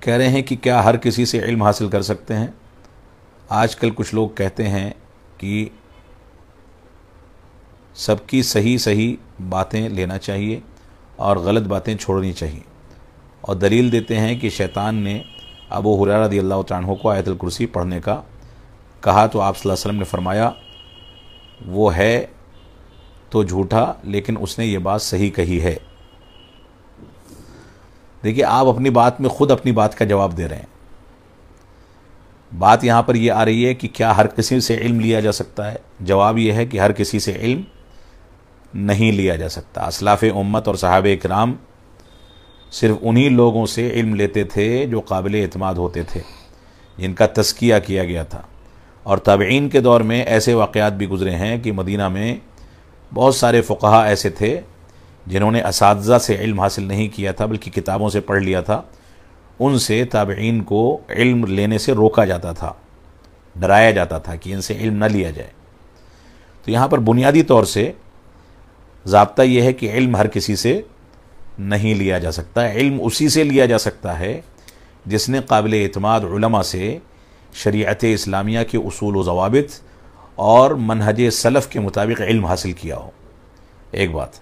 कह रहे हैं कि क्या हर किसी से इल्म हासिल कर सकते हैं। आजकल कुछ लोग कहते हैं कि सबकी सही सही बातें लेना चाहिए और गलत बातें छोड़नी चाहिए, और दलील देते हैं कि शैतान ने अबू हुरैरा रज़ियल्लाहु तआला अन्हु को आयतुल कुर्सी पढ़ने का कहा, तो आप सल्लल्लाहु अलैहि वसल्लम ने फरमाया वो है तो झूठा, लेकिन उसने ये बात सही कही है। देखिए, आप अपनी बात में खुद अपनी बात का जवाब दे रहे हैं। बात यहाँ पर ये आ रही है कि क्या हर किसी से इल्म लिया जा सकता है। जवाब ये है कि हर किसी से इल्म नहीं लिया जा सकता। असलाफ़ उम्मत और सहाबे किराम सिर्फ उन्हीं लोगों से इल्म लेते थे जो काबिल एतमाद होते थे, जिनका तज़किया किया गया था। और ताबईन के दौर में ऐसे वाक़यात भी गुज़रे हैं कि मदीना में बहुत सारे फ़ुक़हा ऐसे थे जिन्होंने असातिज़ा से इल्म हासिल नहीं किया था, बल्कि किताबों से पढ़ लिया था। उनसे ताबईन को इल्म लेने से रोका जाता था, डराया जाता था कि इनसे इल्म न लिया जाए। तो यहाँ पर बुनियादी तौर से ज़ाब्ता यह है कि इल्म हर किसी से नहीं लिया जा सकता। इल्म उसी से लिया जा सकता है जिसने काबिल एतमाद उलमा से शरीअत इस्लामिया के उसूल व ज़वाबित और मनहज सलफ़ के मुताबिक इल्म हासिल किया हो। एक बात।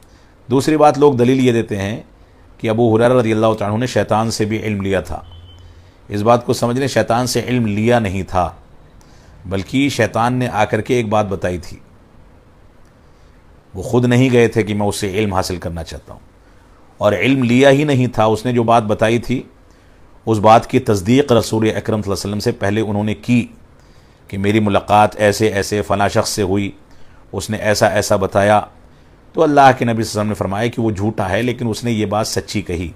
दूसरी बात, लोग दलील ये देते हैं कि अबू हुरैरा रज़ियल्लाहु तआला अन्हु ने शैतान से भी इल्म लिया था। इस बात को समझ लें, शैतान से इल्म लिया नहीं था, बल्कि शैतान ने आकर के एक बात बताई थी। वो खुद नहीं गए थे कि मैं उससे इल्म हासिल करना चाहता हूँ, और इल्म लिया ही नहीं था। उसने जो बात बताई थी उस बात की तस्दीक रसूल अकरम सल्लल्लाहु अलैहि वसल्लम से पहले उन्होंने की कि मेरी मुलाकात ऐसे ऐसे फ़लाँ शख्स से हुई, उसने ऐसा ऐसा बताया। तो अल्लाह के नबी सल्लल्लाहु अलैहि वसल्लम ने फरमाया कि वो झूठा है, लेकिन उसने ये बात सच्ची कही।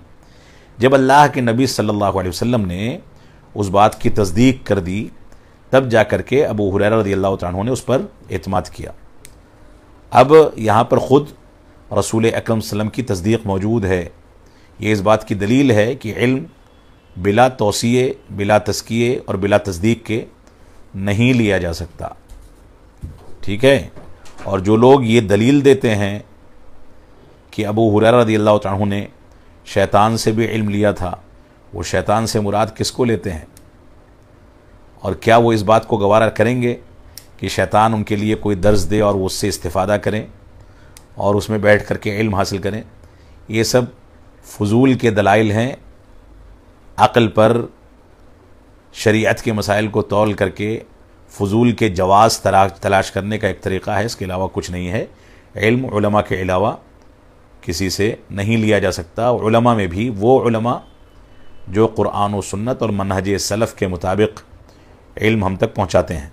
जब अल्लाह के नबी सल्लल्लाहु अलैहि वसल्लम ने उस बात की तस्दीक कर दी, तब जा कर के अबू हुरैरा रज़ियल्लाहु तआला अन्हु ने उस पर एतमाद किया। अब यहाँ पर ख़ुद रसूल अकरम सल्लल्लाहु अलैहि वसल्लम की तस्दीक मौजूद है। ये इस बात की दलील है कि इल्म बिला तौसिए, बिला तज़किये और बिला तस्दीक के नहीं लिया जा सकता। ठीक है। और जो लोग ये दलील देते हैं कि अबू हुरैरा रज़ियल्लाहु तआला अन्हु ने शैतान से भी इल्म लिया था, वो शैतान से मुराद किसको लेते हैं? और क्या वो इस बात को गवारा करेंगे कि शैतान उनके लिए कोई दर्स दे और वो उससे इस्तिफ़ादा करें और उसमें बैठ कर के इल्म हासिल करें? ये सब फजूल के दलाइल हैं। अक़ल पर शरीयत के मसाइल को तौल करके फजूल के जवाज़ तलाश करने का एक तरीक़ा है, इसके अलावा कुछ नहीं है। इल्म उलमा के अलावा किसी से नहीं लिया जा सकता। उलमा में भी वो उलमा जो कुरान व सुन्नत और मनहज सलफ़ के मुताबिक इल्म हम तक पहुँचाते हैं।